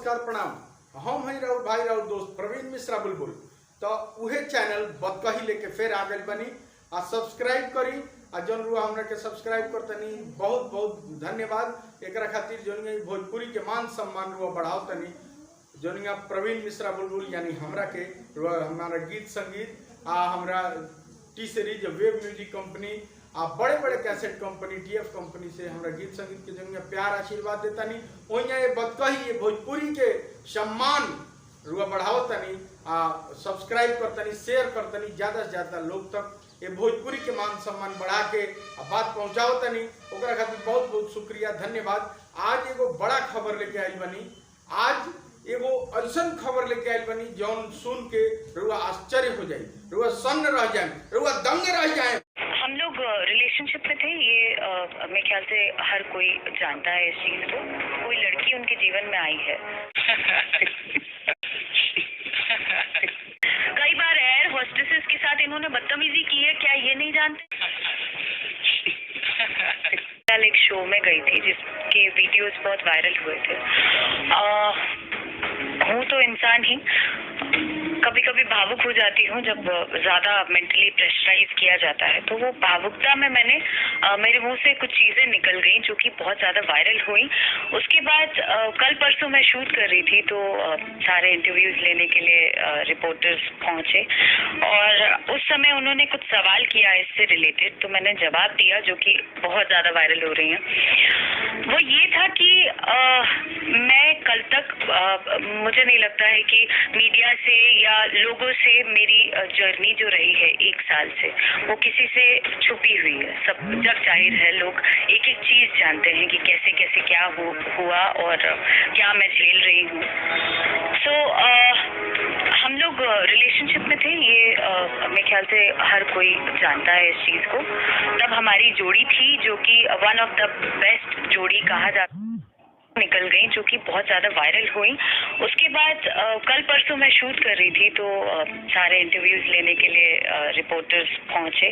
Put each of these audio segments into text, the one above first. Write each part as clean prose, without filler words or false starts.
नमस्कार प्रणाम। हम हैं राउर भाई राउर दोस्त प्रवीण मिश्रा बुलबुल। तो उहे चैनल बतकही लेके फिर आ गई बनी आ सब्सक्राइब करी आ जौन रुआ हमरा के सब्सक्राइब करतनी बहुत बहुत धन्यवाद। एकरा खातिर जौन भोजपुरी के मान सम्मान रुआ बढ़ाओ तनी जौन प्रवीण मिश्रा बुलबुल यानी हमरा के हमारा गीत संगीत आ हमरा T series web music company आ बड़े बड़े कैसेट कंपनी टीएफ कंपनी से हमरा गीत संगीत के जन प्यार आशीर्वाद देता नहीं वही ये बतकही ये भोजपुरी के सम्मान रुआ बढ़ाओ तनी आ सब्सक्राइब करतनी शेयर करतनी ज्यादा से ज्यादा लोग तक ये भोजपुरी के मान सम्मान बढ़ा के बात पहुंचाओ तनी ओकरा खातिर बहुत बहुत शुक्रिया धन्यवाद। आज एगो बड़ा खबर लेके आई बनी। आज एगो ऐसा खबर लेके आई बनी जौन सुन के रुआ आश्चर्य हो जाए, रुआ सन्न रह जाए, रुआ दंग रह जाए। हम लोग रिलेशनशिप में थे, ये मेरे ख्याल से हर कोई जानता है इस चीज को। कोई लड़की उनके जीवन में आई है। कई बार एयर होस्टेसेस के साथ इन्होंने बदतमीजी की है, क्या ये नहीं जानते? कल एक शो में गई थी जिसके वीडियोस बहुत वायरल हुए थे। हूँ तो इंसान ही, कभी कभी भावुक हो जाती हूँ जब ज्यादा मेंटली प्रेशराइज किया जाता है। तो वो भावुकता में मैंने मेरे मुंह से कुछ चीजें निकल गई जो कि बहुत ज्यादा वायरल हुई। उसके बाद कल परसों मैं शूट कर रही थी तो सारे इंटरव्यूज लेने के लिए रिपोर्टर्स पहुंचे और उस समय उन्होंने कुछ सवाल किया इससे रिलेटेड, तो मैंने जवाब दिया जो कि बहुत ज्यादा वायरल हो रही है। वो ये था कि मैं कल तक मुझे नहीं लगता है कि मीडिया से या लोगों से मेरी जर्नी जो रही है 1 साल से वो किसी से छुपी हुई है। सब जग जाहिर है, लोग एक एक चीज जानते हैं कि कैसे कैसे क्या हुआ और क्या मैं झेल रही हूँ। सो हम लोग रिलेशनशिप में थे, ये मेरे ख्याल से हर कोई जानता है इस चीज को। तब हमारी जोड़ी थी जो कि वन ऑफ द बेस्ट जोड़ी कहा जाता निकल गई, जो कि बहुत ज्यादा वायरल हुई। उसके बाद कल परसों मैं शूट कर रही थी तो सारे इंटरव्यूज लेने के लिए रिपोर्टर्स पहुंचे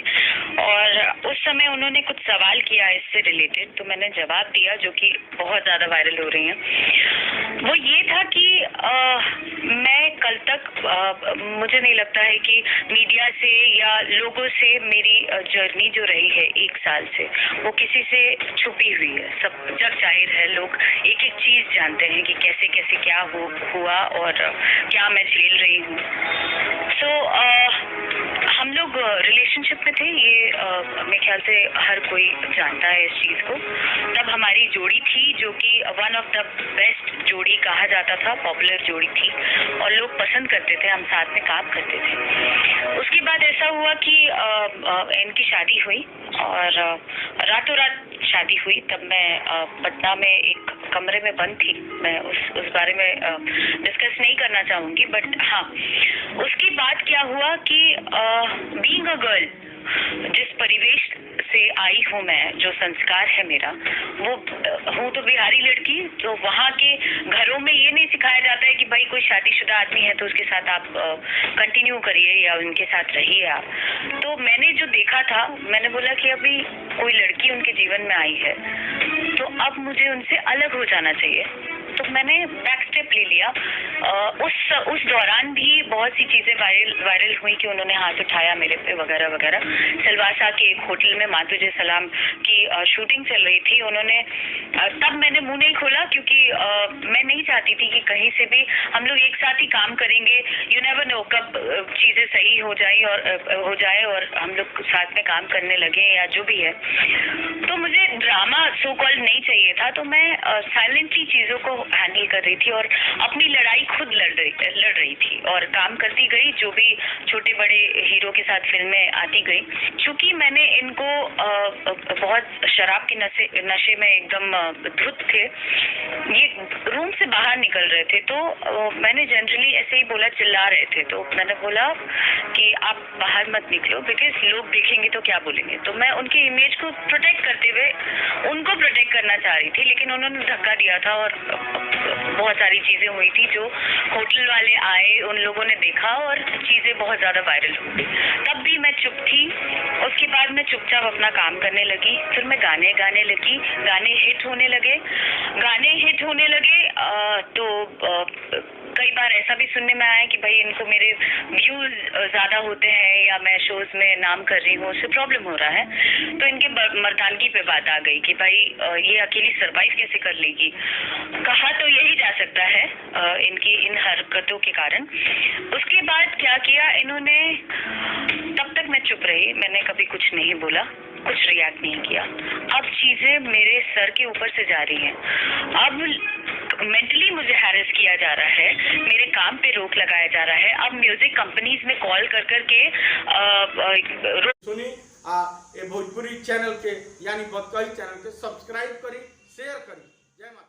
और उस समय उन्होंने कुछ सवाल किया इससे रिलेटेड, तो मैंने जवाब दिया जो कि बहुत ज्यादा वायरल हो रही है। वो ये था कि मैं कल तक मुझे नहीं लगता है कि मीडिया से या लोगों से मेरी जर्नी जो रही है 1 साल से वो किसी से छुपी हुई है। सब जग जाहिर है, लोग एक एक चीज जानते हैं कि कैसे कैसे क्या हुआ और क्या मैं झेल रही हूँ। सो हम लोग रिलेशनशिप में थे, ये मेरे ख्याल से हर कोई जानता है इस चीज को। तब हमारी जोड़ी थी जो कि वन ऑफ द बेस्ट जोड़ी कहा जाता था, पॉपुलर जोड़ी थी और लोग पसंद करते थे, हम साथ में काम करते थे। उसके बाद ऐसा हुआ कि इनकी शादी हुई और रातों रात शादी हुई। तब मैं पटना में एक कमरे में बंद थी। मैं उस बारे में डिस्कस नहीं करना चाहूंगी, बट हाँ, उसके बाद क्या हुआ कि बीइंग अ गर्ल, जिस परिवेश से आई हूँ मैं, जो संस्कार है मेरा, वो हूँ तो बिहारी लड़की, तो वहाँ के घरों में ये नहीं सिखाया जाता है कि भाई कोई शादीशुदा आदमी है तो उसके साथ आप कंटिन्यू करिए या उनके साथ रहिए आप। तो मैंने जो देखा था, मैंने बोला कि अभी कोई लड़की उनके जीवन में आई है तो अब मुझे उनसे अलग हो जाना चाहिए। तो मैंने बैक स्टेप ले लिया। उस दौरान भी बहुत सी चीजें वायरल हुई कि उन्होंने हाथ उठाया मेरे पे वगैरह वगैरह। सिलवासा के एक होटल में माँ तुझे सलाम की शूटिंग चल रही थी। उन्होंने तब मैंने मुंह नहीं खोला क्योंकि मैं नहीं चाहती थी कि कहीं से भी हम लोग एक साथ ही काम करेंगे, यू नेवर नो कब चीजें सही हो जाए और हम लोग साथ में काम करने लगे या जो भी है। तो मुझे ड्रामा सो कॉल्ड नहीं चाहिए था, तो मैं साइलेंटली चीजों को हैंडल कर रही थी और अपनी लड़ाई खुद लड़ रही थी और काम करती गई। जो भी छोटे बड़े हीरो के साथ फिल्में आती गई, क्योंकि मैंने इनको बहुत शराब के नशे में एकदम धुत थे, ये रूम से बाहर निकल रहे थे, तो मैंने जनरली ऐसे ही बोला, चिल्ला रहे थे, तो मैंने बोला कि आप बाहर मत निकलो बिकॉज लोग देखेंगे तो क्या बोलेंगे। तो मैं उनके इमेज को प्रोटेक्ट करते हुए उनको प्रोटेक्ट करना चाह रही थी, लेकिन उन्होंने धक्का दिया था और बहुत सारी चीजें हुई थी जो होटल वाले आए, उन लोगों ने देखा और चीजें बहुत ज्यादा वायरल हो गई। तब भी मैं चुप थी। उसके बाद मैं चुपचाप अपना काम करने लगी। फिर मैं गाने लगी, गाने हिट होने लगे तो बार ऐसा भी सुनने में आया कि भाई इनको मेरे व्यूज ज्यादा होते हैं या मैं शोज में नाम कर रही हूँ, उससे प्रॉब्लम हो रहा है। तो इनके मर्दानगी पे बात आ गई कि भाई ये अकेली सरवाइव कैसे कर लेगी। कहा तो यही जा सकता है इनकी इन हरकतों के कारण। उसके बाद क्या किया इन्होंने, तब तक मैं चुप रही, मैंने कभी कुछ नहीं बोला, कुछ रिएक्ट नहीं किया। अब चीजें मेरे सर के ऊपर से जा रही हैं। अब मेंटली मुझे हैरेस किया जा रहा है, मेरे काम पे रोक लगाया जा रहा है। अब म्यूजिक कंपनीज में कॉल कर करके सुनी ए भोजपुरी चैनल के यानी बतकही चैनल के सब्सक्राइब करी, शेयर करी। जय माता।